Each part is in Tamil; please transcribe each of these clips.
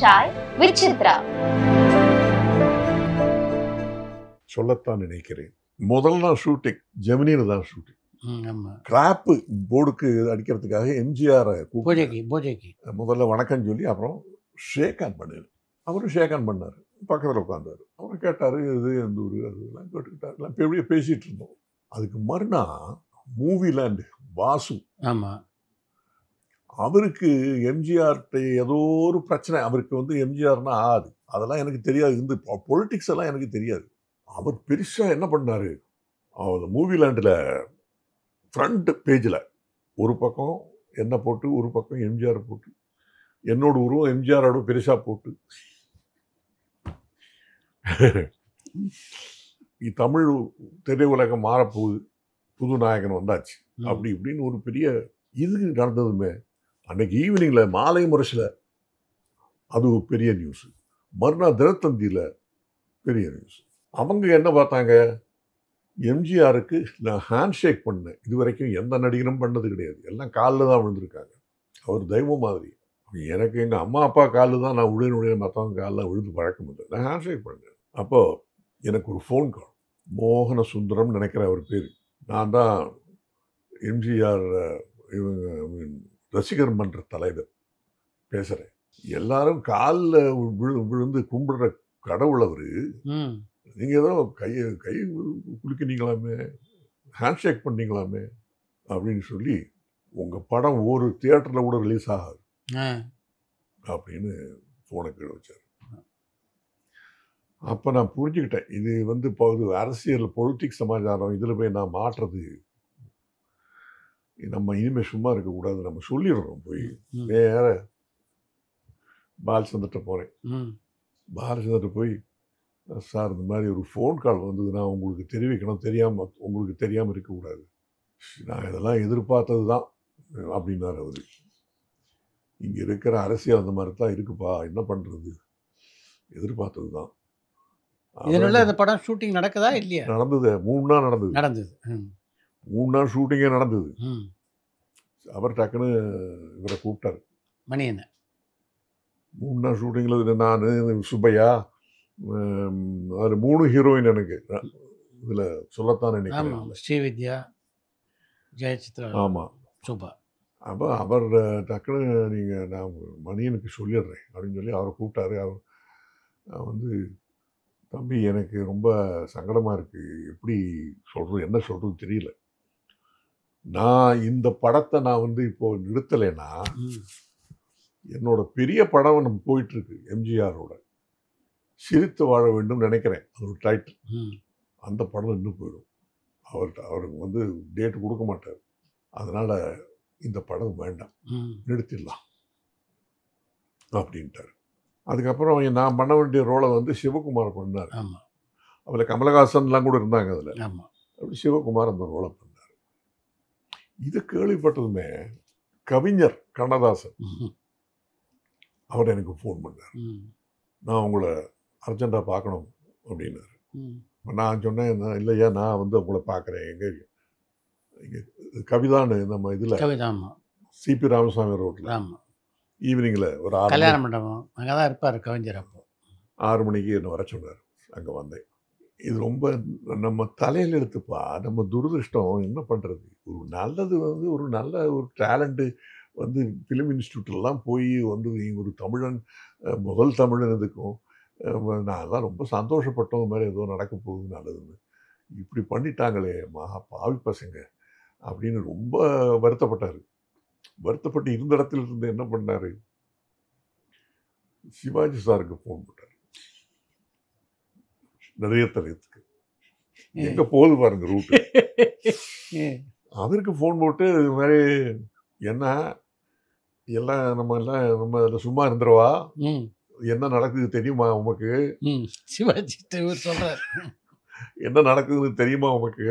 சாய் வித் சித்ரா. சொல்லத்தான் நினைக்கிறேன். முதல் நாள் ஷூட்டிங் ஜெமினியில் தான் ஷூட்டிங். கிராப்பு போர்டுக்கு அடிக்கிறதுக்காக எம்ஜிஆர் பூஜைக்கு முதல்ல வணக்கம் சொல்லி அப்புறம் ஷேக் ஆன் பண்ணார். அவரும் ஷேக் ஆன் பண்ணார். பக்கத்தில் உட்காந்தார். அவரும் கேட்டார், இது எந்த ஊர் அதெல்லாம் கேட்டுக்கிட்டார். இப்போ எப்படியே பேசிகிட்டு இருந்தோம். அதுக்கு மறுநாள் மூவி லேண்டு வாசு, ஆமாம், அவருக்கு எம்ஜிஆர்கிட்ட ஏதோ ஒரு பிரச்சனை. அவருக்கு எம்ஜிஆர்னா ஆது அதெல்லாம் எனக்கு தெரியாது. இந்த பொலிட்டிக்ஸ் எல்லாம் எனக்கு தெரியாது. அவர் பெருசாக என்ன பண்ணார், அவர் மூவி லேண்டில் ஃப்ரண்ட் பேஜில் ஒரு பக்கம் என்ன போட்டு ஒரு பக்கம் எம்ஜிஆர் போட்டு என்னோட உருவம் எம்ஜிஆரோட பெருசாக போட்டு தமிழ் திரையுலகம் மாறப்போகுது, புது நாயகன் வந்தாச்சு அப்படி இப்படின்னு ஒரு பெரிய இது நடந்ததுமே. அன்னைக்கு ஈவினிங்கில் மாலை முரசில் அது ஒரு பெரிய நியூஸ். மறுநாள் தினத்தந்தியில் பெரிய நியூஸ். அவங்க என்ன பார்த்தாங்க, எம்ஜிஆருக்கு நான் ஹேண்ட் ஷேக் பண்ணேன். இது வரைக்கும் எந்த நடிகரும் பண்ணது கிடையாது. எல்லாம் காலில் தான் விழுந்திருக்காங்க. அவர் தெய்வம் மாதிரி. எனக்கு எங்கள் அம்மா அப்பா காலில் தான் நான் விழுந்து மற்றவங்க காலில் விழுந்து பழக்கம் இல்லை. நான் ஹேண்ட் ஷேக் பண்ணேன். அப்போது எனக்கு ஒரு ஃபோன் கால். மோகன சுந்தரம் நினைக்கிற அவர் பேர். நான் தான் எம்ஜிஆர் ரசிகர் மன்ற தலைவர் பேசுகிறேன். எல்லாரும் காலில் விழுந்து கும்பிடுற கடவுள் அவர். நீங்கள் ஏதோ கை குலுக்கினீங்களாமே, ஹேண்ட் ஷேக் பண்ணீங்களாமே அப்படின்னு சொல்லி உங்கள் படம் ஒரு தியேட்டரில் கூட ரிலீஸ் ஆகாது அப்படின்னு ஃபோனை கீழே வச்சார். அப்போ நான் புரிஞ்சுக்கிட்டேன், இது இப்போ இது அரசியல் பொலிட்டிக்ஸ் சமாச்சாரம். இதில் போய் நான் மாற்றுறது நம்ம இனிமேல் சும்மா இருக்கக்கூடாது. நம்ம சொல்லிடுறோம். போய் வேற பாலச்சந்திரட்ட போகிறேன். பாலச்சந்திரட்ட போய், சார் இந்த மாதிரி ஒரு ஃபோன் கால் வந்ததுன்னா உங்களுக்கு தெரிவிக்கணும், உங்களுக்கு தெரியாமல் இருக்கக்கூடாது. நான் இதெல்லாம் எதிர்பார்த்தது தான் அப்படின்னாரு அவர். இங்கே இருக்கிற அரசியல் அந்த மாதிரி தான் இருக்குப்பா, என்ன பண்ணுறது, எதிர்பார்த்தது தான். இதனால இந்த படம் ஷூட்டிங் நடக்குதா இல்லையா? நடந்தது. 3 நாள் நடந்தது. 3 நாள் ஷூட்டிங்கே நடந்தது. அவர் டக்குன்னு இவரை கூப்பிட்டார், மணியனை. 3 நாள் ஷூட்டிங்கில் நான், சுப்பையா, அது 3 ஹீரோயின் எனக்கு இதில் சொல்லத்தான் நினைக்கிறேன். ஸ்ரீவித்யா, ஜெயசித்ரா, ஆமாம், சுபா. அப்போ அவர் டக்குன்னு நீங்கள் நான் மணியனுக்கு சொல்லிடுறேன் அப்படின்னு சொல்லி அவரை கூப்பிட்டாரு. அவர் தம்பி எனக்கு ரொம்ப சங்கடமாக இருக்குது, எப்படி சொல்கிறது, என்ன சொல்கிறது தெரியல. நான் இந்த படத்தை நான் இப்போது நிறுத்தலைன்னா என்னோட பெரிய படம் நம்ம போயிட்டுருக்கு எம்ஜிஆரோட, சிரித்து வாழ வேண்டும் நினைக்கிறேன். அது ஒரு டைட்டில். அந்த படம் இன்னும் போயிடும். அவருக்கு டேட் கொடுக்க மாட்டார். அதனால் இந்த படம் வேண்டாம், நிறுத்திடலாம் அப்படின்ட்டார். அதுக்கப்புறம் நான் பண்ண வேண்டிய ரோலை சிவகுமார் பண்ணார். அதில் கமலஹாசன்லாம் கூட இருந்தாங்க அதில். அப்படி சிவகுமார் அந்த ரோலை பண்ணார். இதை கேள்விப்பட்டதுமே கவிஞர் கண்ணதாசன் அவர் எனக்கு ஃபோன் பண்ணார். நான் உங்களை அர்ஜென்ட்டாக பார்க்கணும் அப்படின்னாரு. நான் சொன்னேன், இல்லையா நான் உங்களை பார்க்குறேன். இங்கே கவிதான்னு நம்ம இதில் சிபி ராமசாமி ரோட்டில் ஈவினிங்கில் ஒரு 6 கல்யாண மண்டபம் அங்கே தான் இருப்பார் கவிஞர். அப்போ 6 மணிக்கு என்னை வர சொன்னார். அங்கே வந்தேன். இது ரொம்ப நம்ம தலையில் எடுத்துப்பா, நம்ம துரதிருஷ்டம். என்ன பண்ணுறது, ஒரு நல்லது ஒரு நல்ல ஒரு டேலண்ட்டு ஃபிலிம் இன்ஸ்டியூட்லாம் போய் ஒரு தமிழன், முதல் தமிழன் இதுக்கும் நான் தான் ரொம்ப சந்தோஷப்பட்டோம். இது மாதிரி ஏதோ நடக்க போகுது நல்லதுன்னு. இப்படி பண்ணிட்டாங்களே பாவி பசங்க அப்படின்னு ரொம்ப வருத்தப்பட்டார். வருத்தப்பட்டு இருந்த இடத்துல இருந்து என்ன பண்ணார், சிவாஜி சாருக்கு ஃபோன் பண்ணார். நிறைய தலையத்துக்கு எங்கே போகுது பாருங்க ரூட்டு. அவருக்கு ஃபோன் போட்டு இது மாதிரி, என்ன எல்லாம் நம்ம அதில் சும்மா இருந்துருவா, என்ன நடக்குது தெரியுமா உமக்கு, சிவாஜி சொல்றார், என்ன நடக்குதுன்னு தெரியுமா உமக்கு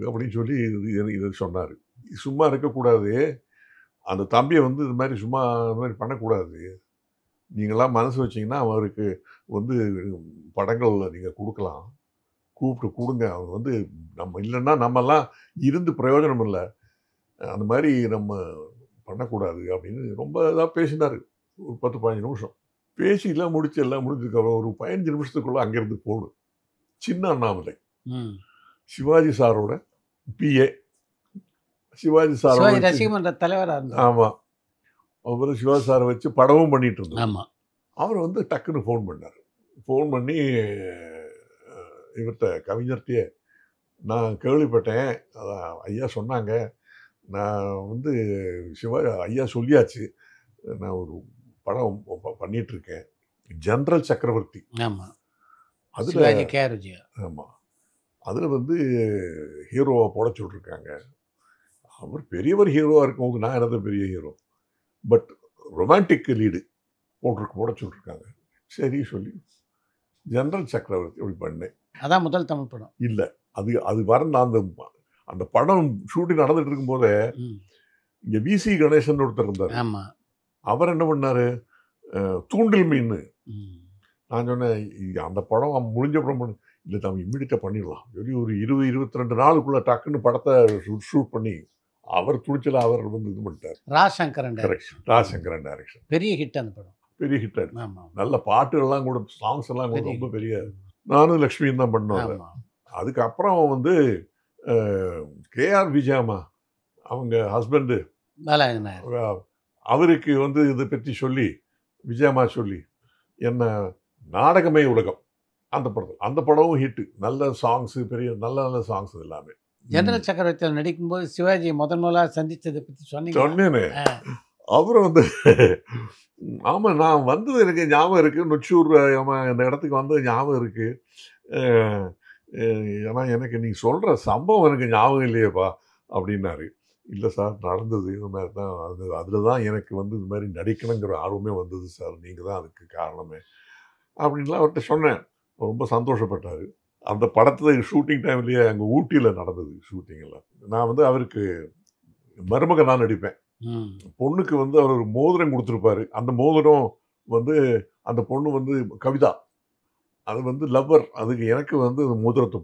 அப்படின்னு சொல்லி இதை சொன்னார். சும்மா இருக்கக்கூடாது, அந்த தம்பியை இது மாதிரி சும்மா இது மாதிரி பண்ணக்கூடாது. நீங்களாம் மனசு வச்சிங்கன்னா அவருக்கு படங்களில் நீங்கள் கொடுக்கலாம். கூப்பிட்டு கொடுங்க. அவங்க வந்து நம்ம இல்லைன்னா நம்மெல்லாம் இருந்து பிரயோஜனம் இல்லை, அந்த மாதிரி நம்ம பண்ணக்கூடாது அப்படின்னு ரொம்ப இதாக பேசினார். ஒரு 10-15 நிமிஷம் பேசிலாம் முடிச்சு எல்லாம் முடிஞ்சதுக்கப்புறம் ஒரு 15 நிமிஷத்துக்குள்ளே அங்கேருந்து போகணும். சின்ன அண்ணாமலை சிவாஜி சாரோட பிஏ, சிவாஜி சாரோட ரசிகமன்ற தலைவராக இருந்தார். ஆமாம், அவர் சிவாஜி சாரை வச்சு படமும் பண்ணிட்டு இருந்தார். ஆமாம், அவர் வந்து டக்குன்னு ஃபோன் பண்ணார். ஃபோன் பண்ணி இவர்கிட்ட கவிஞர்கிட்டயே, நான் கேள்விப்பட்டேன், அதான் ஐயா சொன்னாங்க, நான் வந்து ஐயா சொல்லியாச்சு, நான் ஒரு படம் பண்ணிகிட்ருக்கேன், ஜென்ரல் சக்கரவர்த்தி. ஆமாம், அதில் கே ஆர் விஜயா. ஆமாம், அதில் வந்து ஹீரோவை போட சொல்லிருக்காங்க. அவர் பெரியவர் ஹீரோவாக இருக்கும்போது நான் என்னது பெரிய ஹீரோ, பட் ரொமான்டிக் லீடு போட சொல்லிருக்காங்க. சரி சொல்லி ஜென்ரல் சக்கரவர்த்தி அப்படி பண்ணேன். அதான் முதல் தமிழ் படம். இல்லை, அது வரந்த அந்த படம் ஷூட்டிங் நடந்துட்டு இருக்கும்போதே இங்கே விசி கணேசன் ஒருத்தர் இருந்தார். ஆமாம், அவர் என்ன பண்ணார், தூண்டில் மீன். நான் சொன்னேன், அந்த படம் முடிஞ்ச படம் இல்லை, நம்ம இம்மிடியட்டாக பண்ணிடலாம், ஒரு 20-22 நாளுக்குள்ளே டக்குன்னு படத்தை ஷூட் பண்ணி அவர் துணிச்சல அவர் வந்து இது பண்ணிட்டார். ராஜசங்கரன் டைரக்ஷன். பெரிய ஹிட் அந்த படம், பெரிய ஹிட். நல்ல பாட்டுகள்லாம் கூட, சாங்ஸ் எல்லாம் கூட ரொம்ப பெரிய. நானும் லக்ஷ்மியும் தான் பண்ணோம். அதுக்கப்புறம் வந்து கேஆர் விஜயம்மா அவங்க ஹஸ்பண்டு அவருக்கு வந்து இதை பற்றி சொல்லி, விஜயம்மா சொல்லி, என்ன நாடகமே உலகம் அந்த படமும் ஹிட்டு. நல்ல சாங்ஸு, பெரிய நல்ல நல்ல சாங்ஸ் எல்லாமே. ஜெனரல் சக்கரவர்த்தியில் நடிக்கும்போது சிவாஜி முதலாக சந்தித்ததை பற்றி சொன்னேனே. அப்புறம் வந்து ஆமாம், நான் வந்தது எனக்கு ஞாபகம் இருக்குது, நொச்சூர் இந்த இடத்துக்கு வந்தது ஞாபகம் இருக்குது. ஏன்னா எனக்கு நீங்கள் சொல்கிற சம்பவம் எனக்கு ஞாபகம் இல்லையேப்பா அப்படின்னாரு. இல்லை சார், நடந்தது இந்த மாதிரி தான், அதில் தான் எனக்கு வந்து இது மாதிரி நடிக்கணுங்கிற ஆர்வமே வந்தது சார், நீங்கள் தான் அதுக்கு காரணமே அப்படின்லாம் அவர்கிட்ட சொன்னேன். ரொம்ப சந்தோஷப்பட்டார். அந்த படத்தில் ஷூட்டிங் டைம்லேயே அங்கே ஊட்டியில் நடந்தது ஷூட்டிங்கெல்லாம். நான் வந்து அவருக்கு மருமகன் தான் நடிப்பேன். பொண்ணுக்கு வந்து அவர் ஒரு மோதிரம் கொடுத்துருப்பாரு. அந்த மோதிரம் வந்து அந்த பொண்ணு வந்து கவிதா, அது வந்து லவ்வர், அதுக்கு எனக்கு வந்து அந்த மோதிரத்தை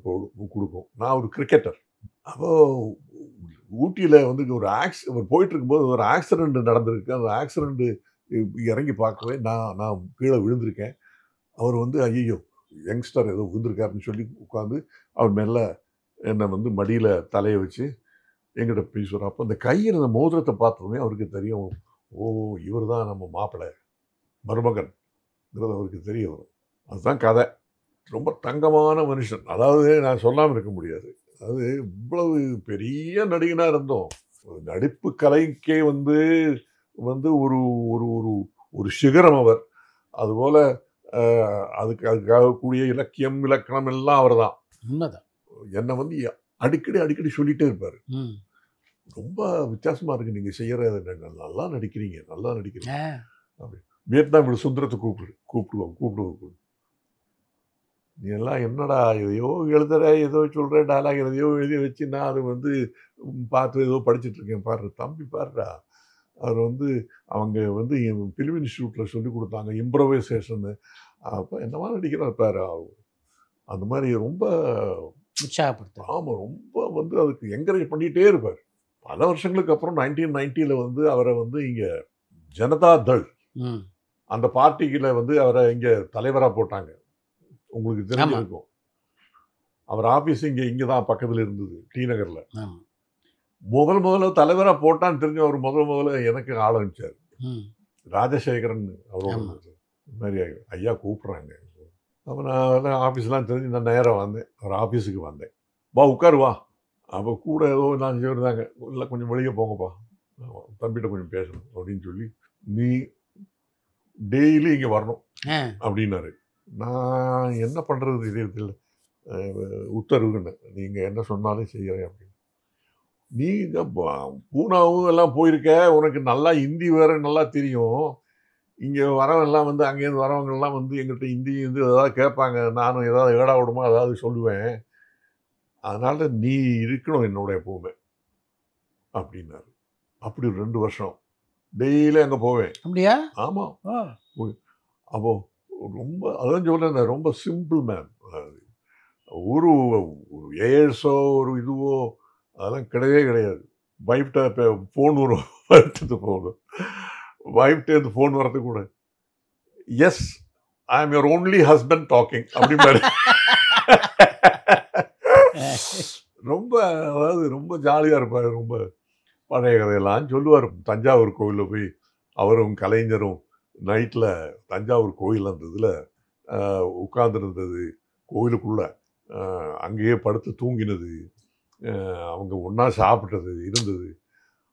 கொடுக்கும். நான் ஒரு கிரிக்கெட்டர். அப்போது ஊட்டியில் வந்து ஒரு போயிட்டு இருக்கும்போது ஒரு ஆக்சிடெண்ட் நடந்திருக்கு. அந்த ஆக்சிடெண்ட்டு இறங்கி பார்க்கவே நான் கீழே விழுந்திருக்கேன். அவர் வந்து ஐயோ யங்ஸ்டர் ஏதோ விழுந்திருக்காருன்னு சொல்லி உட்காந்து அவர் மெல்ல என்னை வந்து மடியில் தலையை வச்சு எங்கிட்ட பேசுவார். அப்போ அந்த கையில் அந்த மோதிரத்தை பார்த்ததுமே அவருக்கு தெரியும், ஓ இவர் தான் நம்ம மாப்பிள்ளை மருமகன்ங்கிறது அவருக்கு தெரிய வரும். அதுதான் கதை. ரொம்ப தங்கமான மனுஷன். அதாவது நான் சொல்லாமல் இருக்க முடியாது. அதாவது இவ்வளவு பெரிய நடிகனாக இருந்தோம், நடிப்பு கலைக்கே வந்து வந்து ஒரு ஒரு ஒரு ஒரு சிகரம் அவர். அதுபோல் அதுக்காக கூடிய இலக்கியம் இலக்கணம் எல்லாம் அவர் தான். உண்மைதான். என்னை வந்து அடிக்கடி சொல்லிகிட்டே இருப்பார், ரொம்ப வித்தியாசமாக இருக்குது நீங்கள் செய்கிற, நல்லா நடிக்கிறீங்க அப்படி. வியட்நாம் சுந்தரத்தை கூப்பிடுவோம். நீ எல்லாம் என்னடா எதையோ எழுதுற, ஏதோ சொல்கிற, டைலாக் எதையோ எழுதி வச்சு நான் அது வந்து பார்த்து ஏதோ படிச்சுட்ருக்கேன், பாரு தம்பி பாருடா. அவர் வந்து அவங்க வந்து ஃபிலிம் இன்ஸ்டியூட்டில் சொல்லி கொடுத்தாங்க இம்ப்ரோவைசேஷன்னு. அப்போ என்னவா நடிக்கிறார் பாரு. அந்த மாதிரி ரொம்ப உற்சாகப்படுத்த. ஆமாம், ரொம்ப வந்து அதுக்கு என்கரேஜ் பண்ணிகிட்டே இருப்பார். பல வருஷங்களுக்கு அப்புறம் 1990 வந்து அவரை வந்து இங்கே ஜனதா தள் அந்த பார்ட்டிக்கில் வந்து அவரை இங்கே தலைவராக போட்டாங்க. உங்களுக்கு தெரிஞ்சிருக்கும். அவர் ஆஃபீஸ் இங்கே தான் பக்கத்தில் இருந்தது, டி நகரில். முதல்ல தலைவராக போட்டான்னு தெரிஞ்ச அவர் முதல்ல எனக்கு ஆள் அனுப்பிச்சார். ராஜசேகரன் அவரோட இந்த மாதிரி ஐயா கூப்பிட்றாங்க. அப்போ நான் ஆஃபீஸ்லாம் தெரிஞ்சு நான் நேராக வந்தேன், அவர் ஆஃபீஸுக்கு வந்தேன். வா உட்காருவா. அப்போ கூட ஏதோ நான் சொல்லியிருந்தாங்க, இல்லை கொஞ்சம் வெளியே போங்கப்பா, தம்பிகிட்ட கொஞ்சம் பேசணும் அப்படின்னு சொல்லி, நீ டெய்லி இங்கே வரணும் அப்படின்னாரு. நான் என்ன பண்ணுறது இதயத்தில் உத்தரவுன்னு, நீங்கள் என்ன சொன்னாலும் செய்கிறேன் அப்படின்னு. நீ பூனாவும் எல்லாம் போயிருக்க, உனக்கு நல்லா ஹிந்தி வேறு நல்லா தெரியும். இங்கே வரவெல்லாம் வந்து அங்கேருந்து வரவங்கெல்லாம் வந்து எங்கிட்ட ஹிந்தி ஏதாவது கேட்பாங்க, நானும் ஏதாவது ஏடா விடுமா ஏதாவது சொல்லுவேன், அதனால் நீ இருக்கணும் என்னோட எப்போவுமே அப்படின்னாரு. அப்படி 2 வருஷம் டெய்லி அங்கே போவேன். அப்படியா? ஆமாம். அப்போது ரொம்ப அதான் சொல்கிறேன், ரொம்ப சிம்பிள் மேன். ஒரு ஒரு ஏஎல்ஸோ ஒரு இதுவோ அதெல்லாம் கிடையவே கிடையாது. வைஃப்ட்ட இப்போ ஃபோன் வரும், வைஃப்ட்டு போகணும், வைஃப்டேருந்து ஃபோன் வரது கூட yes I am your only husband talking அப்படிம்பாரு. ரொம்ப அதாவது ரொம்ப ஜாலியாக இருப்பார். ரொம்ப பழைய கதையெல்லாம் சொல்லுவார். தஞ்சாவூர் கோயிலில் போய் அவரும் கலைஞரும் நைட்டில் தஞ்சாவூர் கோயில் அந்த இதில் உட்கார்ந்துருந்தது, கோயிலுக்குள்ளே அங்கேயே படுத்து தூங்கினது, அவங்க ஒன்றா சாப்பிட்டது இருந்தது,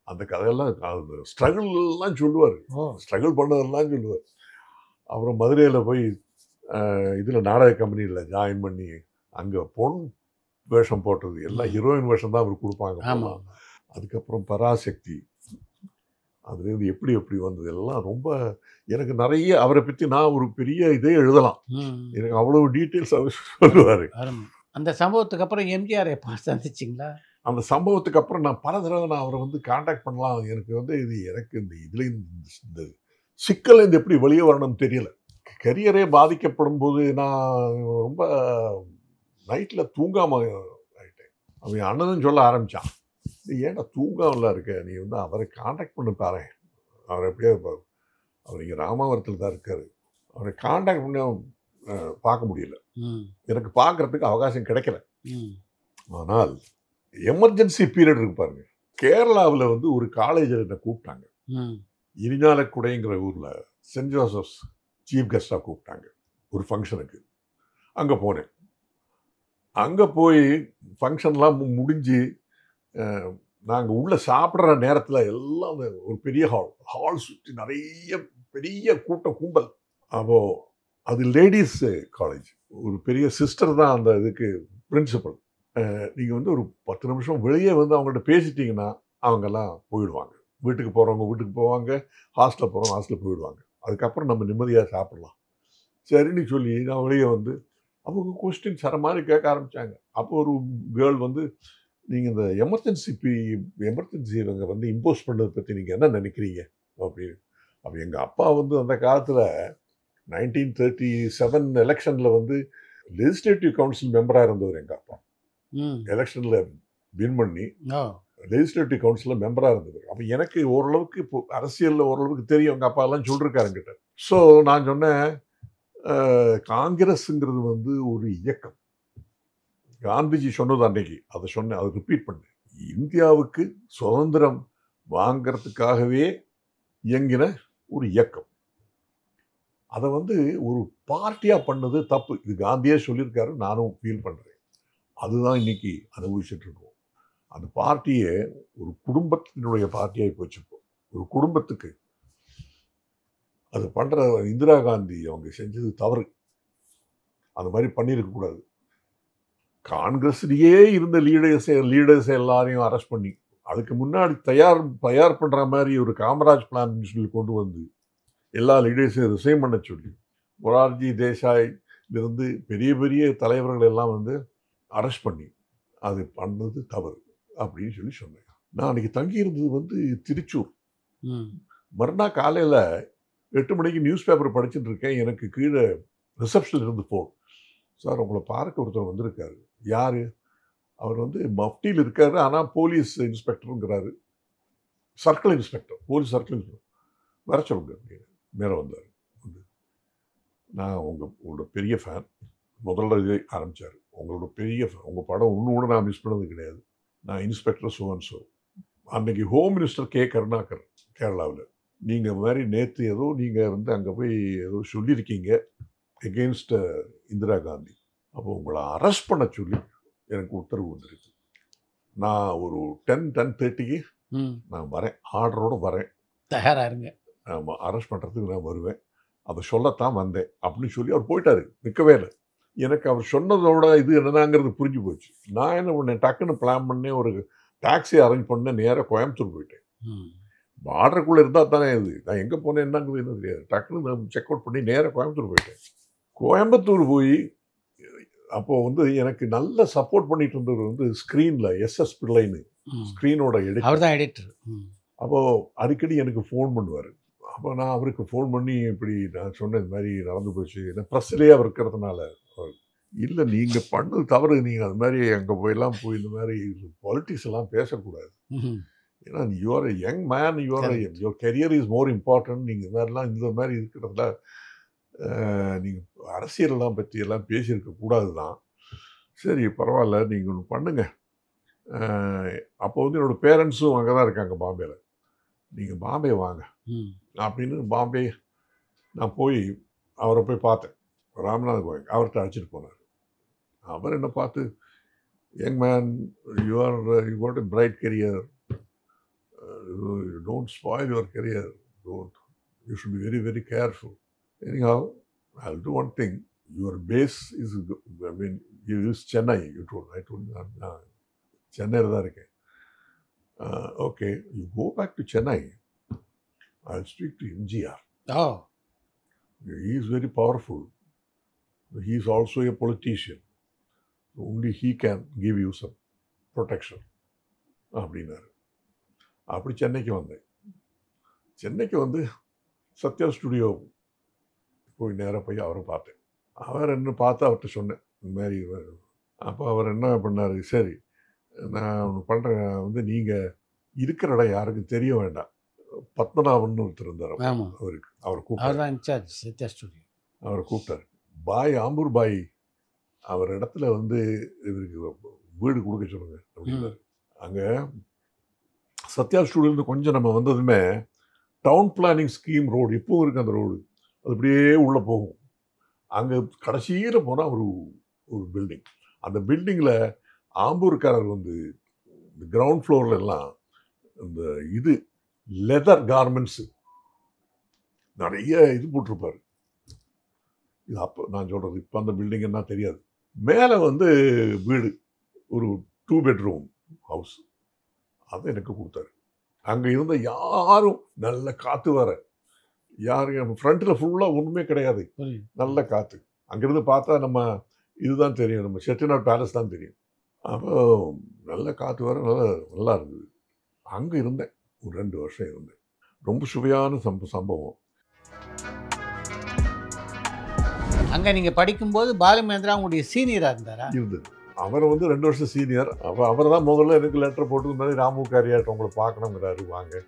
அந்த கதையெல்லாம் அந்த ஸ்ட்ரகிள்லாம் சொல்லுவார். ஸ்ட்ரகிள் பண்ணதெல்லாம் சொல்லுவார். அப்புறம் மதுரையில் போய் இதில் நாடக கம்பெனியில் ஜாயின் பண்ணி அங்கே பொன் வேஷம் போட்டது எல்லாம் ஹீரோயின் வேஷம் தான் அவர் கொடுப்பாங்க. அதுக்கப்புறம் பராசக்தி, அதுலேருந்து எப்படி எப்படி வந்தது எல்லாம் ரொம்ப எனக்கு நிறைய அவரை பற்றி நான் ஒரு பெரிய இதே எழுதலாம். எனக்கு அவ்வளோ டீட்டெயில்ஸ் அவர் சொல்லுவார். அந்த சம்பவத்துக்கு அப்புறம் எம்ஜிஆர் எப்போ சந்திச்சிங்களா? அந்த சம்பவத்துக்கு அப்புறம் நான் பல தடவை நான் அவரை வந்து கான்டாக்ட் பண்ணலாம். எனக்கு வந்து இது எனக்கு இந்த இதில் இந்த சிக்கல் இந்த எப்படி வெளியே வரணும்னு தெரியல. கரியரே பாதிக்கப்படும் போது நான் ரொம்ப நைட்டில் தூங்காமல் ஆகிட்டேன். அவன் அண்ணனும் சொல்ல ஆரம்பித்தான், நீ ஏன்டா தூங்காமலாம் இருக்க, நீ வந்து அவரை கான்டாக்ட் பண்ண பாரு, அவர் எப்படியோ அவர் இங்கே ராமாவரத்தில் தான் இருக்கார், அவரை கான்டாக்ட் பண்ண பார்க்க முடியல, எனக்கு பார்க்குறதுக்கு அவகாசம் கிடைக்கல. ஆனால் எமர்ஜென்சி பீரியட் இருக்கு பாருங்க, கேரளாவில் வந்து ஒரு காலேஜில் என்னை கூப்பிட்டாங்க. இரிஞாலக்குடைங்கிற ஊரில் சென்ட் ஜோசப்ஸ் சீஃப் கெஸ்டாக கூப்பிட்டாங்க ஒரு ஃபங்க்ஷனுக்கு. அங்கே போனேன். அங்கே போய் ஃபங்க்ஷன்லாம் முடிஞ்சு நாங்கள் உள்ளே சாப்பிட்ற நேரத்தில் எல்லாம் ஒரு பெரிய ஹால் சுற்றி நிறைய பெரிய கும்பல். அப்போது அது லேடிஸ் காலேஜ், ஒரு பெரிய சிஸ்டர் தான் அந்த இதுக்கு பிரின்சிபல். நீங்கள் வந்து ஒரு 10 நிமிஷம் வெளியே வந்து அவங்கள்ட்ட பேசிட்டிங்கன்னா அவங்கெல்லாம் போயிடுவாங்க. வீட்டுக்கு போகிறவங்க வீட்டுக்கு போவாங்க, ஹாஸ்டலில் போகிறவங்க ஹாஸ்டலில் போயிடுவாங்க. அதுக்கப்புறம் நம்ம நிம்மதியாக சாப்பிட்லாம் சரின்னு சொல்லி நான் வெளியே வந்து அவங்க கொஸ்டின் சர மாதிரி கேட்க ஆரம்பித்தாங்க. அப்போ ஒரு கேர்ள் வந்து, நீங்கள் இந்த எமர்ஜென்சி இவங்க வந்து இம்போஸ் பண்ணதை பற்றி நீங்கள் என்ன நினைக்கிறீங்க அப்படின்னு. அப்போ எங்கள் அப்பா வந்து அந்த காலத்தில் 1937 எலெக்ஷனில் வந்து லெஜிஸ்லேட்டிவ் கவுன்சில் மெம்பராக இருந்தவர் எங்கள் அப்பா. எலெக்ஷனில் வின் பண்ணி லெஜிஸ்லேட்டிவ் கவுன்சிலில் மெம்பராக இருந்தவர். அப்போ எனக்கு ஓரளவுக்கு இப்போ அரசியலில் ஓரளவுக்கு தெரியும், எங்கள் அப்பா எல்லாம் சொல்லிருக்காருங்கிட்ட. ஸோ நான் சொன்னேன், காங்கிரஸுங்கிறது வந்து ஒரு இயக்கம். காந்திஜி சொன்னது அன்னைக்கு அதை சொன்னேன், அதை ரிப்பீட் பண்ணேன். இந்தியாவுக்கு சுதந்திரம் வாங்கிறதுக்காகவே இயங்கின ஒரு இயக்கம். அதை வந்து ஒரு பார்ட்டியாக பண்ணது தப்பு. இது காந்தியே சொல்லியிருக்காரு, நானும் ஃபீல் பண்ணுறேன். அதுதான் இன்னைக்கு அனுபவிச்சுட்டு இருக்கோம். அந்த பார்ட்டியே ஒரு குடும்பத்தினுடைய பார்ட்டியாகி போச்சுப்போ. ஒரு குடும்பத்துக்கு அது பண்ணுற இந்திரா காந்தி அவங்க செஞ்சது தவறு. அந்த மாதிரி பண்ணியிருக்கக்கூடாது. காங்கிரஸ்லேயே இருந்த லீடர்ஸை எல்லாரையும் அரெஸ்ட் பண்ணி அதுக்கு முன்னாடி தயார் பண்ணுற மாதிரி ஒரு காமராஜ் பிளான் சொல்லி கொண்டு வந்து எல்லா லீடர்ஸையும் ரிசைன் பண்ண சொல்லி மொரார்ஜி தேசாயிலிருந்து பெரிய பெரிய தலைவர்கள் எல்லாம் வந்து அரெஸ்ட் பண்ணி அது பண்ணது தவறு அப்படின்னு சொல்லி சொன்னேன். நான் அன்றைக்கி தங்கியிருந்தது வந்து திருச்சூர். மறுநாள் காலையில் 8 மணிக்கு நியூஸ் பேப்பர் படிச்சுட்டு இருக்கேன். எனக்கு கீழே ரிசப்ஷனில் இருந்து ஃபோன், சார் உங்களை பார்க்க ஒருத்தர் வந்திருக்காரு. யார்? அவர் வந்து மஃப்டியில் இருக்காரு, ஆனால் போலீஸ் இன்ஸ்பெக்டருங்கிறாரு, circle inspector, police circle inspector, வர சொல்லுங்க அப்படின்னு மேலே வந்தார். வந்து நான் உங்களோட பெரிய ஃபேன், முதல்ல இதே ஆரம்பித்தார், உங்களோட பெரிய ஃபேன், உங்கள் படம் ஒன்று கூட நான் மிஸ் பண்ணது கிடையாது, நான் இன்ஸ்பெக்டர் சுவன்சோ. அன்றைக்கி ஹோம் மினிஸ்டர் கே கருணாகர் கேரளாவில், நீங்கள் மாதிரி நேற்று ஏதோ நீங்கள் வந்து அங்கே போய் ஏதோ சொல்லியிருக்கீங்க எகெயின்ஸ்ட் இந்திரா காந்தி, அப்போ உங்களை அரெஸ்ட் பண்ண சொல்லி எனக்கு உத்தரவு வந்துருக்கு. நான் ஒரு 10-10:30க்கு நான் வரேன், ஆர்டரோடு வரேன், தயாராக இருங்க. ஆமாம், அரெஸ்ட் பண்ணுறதுக்கு நான் வருவேன், அதை சொல்லத்தான் வந்தேன் அப்படின்னு சொல்லி அவர் போயிட்டார். நிற்கவே இல்லை. எனக்கு அவர் சொன்னதோட இது என்னதாங்கிறது புரிஞ்சு போச்சு. நான் என்ன பண்ணேன், டக்குன்னு பிளான் பண்ணேன், ஒரு டாக்ஸி அரேஞ்ச் பண்ணேன், நேராக கோயம்புத்தூர் போயிட்டேன். பார்டருக்குள்ளே இருந்தால் தானே இது, நான் எங்கே போனேன் என்னங்கிறது என்ன தெரியாது. டக்குன்னு செக் அவுட் பண்ணி நேராக கோயம்புத்தூர் போயிட்டேன். கோயம்புத்தூர் போய் அப்போது வந்து எனக்கு நல்ல சப்போர்ட் பண்ணிட்டு இருந்தவர் வந்து ஸ்க்ரீனில் எஸ்எஸ் பிள்ளைன்னு ஸ்க்ரீனோட அவர் தான் எடிட்டர். அப்போது அடிக்கடி எனக்கு ஃபோன் பண்ணுவார். அப்போ நான் அவருக்கு ஃபோன் பண்ணி இப்படி நான் சொன்ன இது மாதிரி நடந்து போச்சு, ஏன்னா ப்ரெஸ்லேயே அவர் இருக்கிறதுனால இல்லை நீங்கள் பண்ணது தவறு, நீங்கள் அது மாதிரி அங்கே போயெல்லாம் போய் இந்த மாதிரி பாலிட்டிக்ஸ் எல்லாம் பேசக்கூடாது. ஏன்னா you are a young man, your career is more important. நீங்கள் இந்த மாதிரிலாம் இந்த மாதிரி இருக்கிறதுல நீங்கள் அரசியலெல்லாம் பற்றி எல்லாம் பேசியிருக்க கூடாது தான். சரி பரவாயில்ல, நீங்கள் ஒன்று பண்ணுங்க. அப்போ வந்து என்னோடய பேரண்ட்ஸும் அங்கே தான் இருக்காங்க பாம்பேயில், நீங்கள் பாம்பே வாங்க அப்படின்னு பாம்பே நான் போய் அவரை போய் பார்த்தேன். ராமநாத கோவிந்த் அவர்கிட்ட அழைச்சிட்டு போனார். அவர் என்ன பார்த்து, young man, you got a bright career, don't spoil your career, you should be very very careful. anyhow I'll do one thing, your base is, I mean you use Chennai, you told, I told நான் சென்னையில் தான் இருக்கேன். Okay, you go back to Chennai, I'll speak to MGR. Oh, he is very powerful, he is also a politician, only he can give you some protection அப்படின்னாரு. அப்படி சென்னைக்கு வந்தேன். சென்னைக்கு வந்து சத்யா ஸ்டுடியோ போய் நேராக போய் அவரை பார்த்தேன். அவர் என்ன பார்த்து அவர்கிட்ட சொன்னேன் இந்த மாதிரி. அப்போ அவர் என்ன பண்ணார், சரி நான் ஒன்று பண்ணுறேன், வந்து நீங்கள் இருக்கிற இடம் யாருக்கும் தெரிய வேண்டாம். பத்மநாபன் ஒருத்தர் இருந்தார், அவருக்கு அவர் கூப்பிட்டார். அவரை கூப்பிட்டார். பாய் ஆம்பூர் பாய் அவர் இடத்துல வந்து இவருக்கு வீடு கொடுக்க சொல்லுங்க அப்படின்னாரு. அங்கே சத்யா ஸ்டுடியோலேருந்து கொஞ்சம் நம்ம வந்ததுமே டவுன் பிளானிங் ஸ்கீம் ரோடு இப்போவும் இருக்குது. அந்த ரோடு அது அப்படியே உள்ளே போகும். அங்கே கடைசியில் போனால் ஒரு பில்டிங். அந்த பில்டிங்கில் ஆம்பூர்காரர் வந்து இந்த கிரவுண்ட் ஃப்ளோரில் எல்லாம் இந்த இது லெதர் கார்மெண்ட்ஸு நிறைய இது போட்டிருப்பார். இது அப்போ நான் சொல்கிறது, இப்போ அந்த பில்டிங் என்ன தெரியாது. மேலே வந்து வீடு, ஒரு 2 bedroom ஹவுஸ், அதை எனக்கு கொடுத்தாரு. அங்கே இருந்த யாரும் நல்ல காற்று வர, யாரும் ஃப்ரண்ட்டில் ஃபுல்லாக ஒன்றுமே கிடையாது, நல்ல காற்று. அங்கேருந்து பார்த்தா நம்ம இதுதான் தெரியும், நம்ம செட்டிநாடு பேலஸ் தான் தெரியும். அப்போ நல்ல காற்று வர நல்லா இருந்தது. அங்கே இருந்தேன், ஒரு 2 வருஷம் இருந்தேன். ரொம்ப சுவையான சம்பவம். அங்கே நீங்கள் படிக்கும்போது பாலுமகேந்திரா உங்களுடைய சீனியராக இருந்தாரா? இருந்தது. அவர் வந்து 2 வருஷம் சீனியர். அவர் தான் முதல்ல எனக்கு லெட்டர் போட்டு மாதிரி ராமு காரியாட்ட உங்களை பார்க்கணுங்கிறாரு, வாங்க.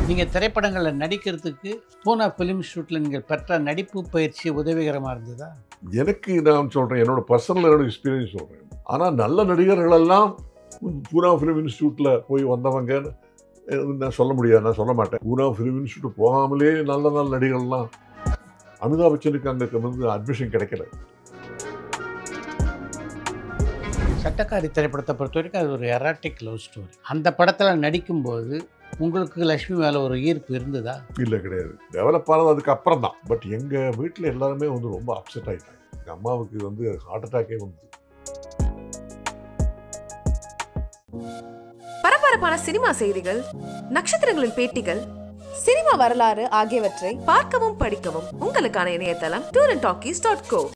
நீங்கள் திரைப்படங்களில் நடிக்கிறதுக்கு பூனா ஃபிலிம் இன்ஸ்டியூட்டில் நீங்கள் பெற்ற நடிப்பு பயிற்சி உதவிகரமாக இருந்ததா? எனக்கு நான் சொல்கிறேன், என்னோட பர்சனல் எக்ஸ்பீரியன்ஸ் சொல்கிறேன். ஆனால் நல்ல நடிகர்களெல்லாம் பூனா ஃபிலிம் இன்ஸ்டியூட்டில் போய் வந்தவங்கன்னு நான் சொல்ல முடியாது, நான் சொல்ல மாட்டேன். பூனா ஃபிலிம் இன்ஸ்டியூட் போகாமலே நல்ல நல்ல நடிகர்கள்லாம். அமிதாப் பச்சனுக்கு அங்கே வந்து அட்மிஷன் கிடைக்கல. சட்டக்காரி திரைப்படத்தை பொறுத்த வரைக்கும் அது ஒரு எராட்டிக் லவ் ஸ்டோரி. அந்த படத்தில் நடிக்கும்போது உங்களுக்கு லக்ஷ்மி மேலே ஒரு ஈர்ப்பு இருந்ததா? இல்லை, கிடையாது. டெவலப் ஆனது அதுக்கு அப்புறம் தான். பட் எங்கள் வீட்டில் எல்லாருமே வந்து ரொம்ப அப்செட் ஆகிட்டாங்க. எங்கள் அம்மாவுக்கு வந்து ஹார்ட் அட்டாக்கே வந்து. பரபரப்பான சினிமா செய்திகள், நட்சத்திரங்களின் பேட்டிகள், சினிமா வரலாறு ஆகியவற்றை பார்க்கவும் படிக்கவும் உங்களுக்கான இணையதளம் tourantalkies.co.